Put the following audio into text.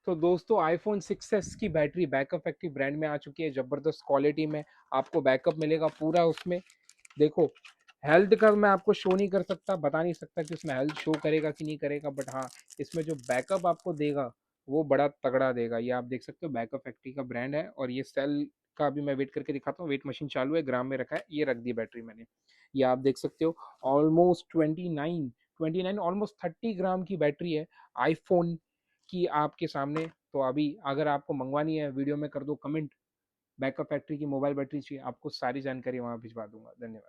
तो दोस्तों iPhone 6s की बैटरी बैकअप फैक्ट्री ब्रांड में आ चुकी है, ज़बरदस्त क्वालिटी में आपको बैकअप मिलेगा पूरा उसमें। देखो, हेल्थ का मैं आपको शो नहीं कर सकता, बता नहीं सकता कि उसमें हेल्थ शो करेगा कि नहीं करेगा, बट हाँ, इसमें जो बैकअप आपको देगा वो बड़ा तगड़ा देगा। ये आप देख सकते हो बैकअप फैक्ट्री का ब्रांड है, और ये सेल का भी मैं वेट करके दिखाता हूँ। वेट मशीन चालू है, ग्राम में रखा है, ये रख दी बैटरी मैंने। ये आप देख सकते हो, ऑलमोस्ट 29 ऑलमोस्ट 30 ग्राम की बैटरी है आईफोन की आपके सामने। तो अभी अगर आपको मंगवानी है, वीडियो में कर दो कमेंट, बैकअप फैक्ट्री की मोबाइल बैटरी चाहिए, आपको सारी जानकारी वहाँ भिजवा दूंगा। धन्यवाद।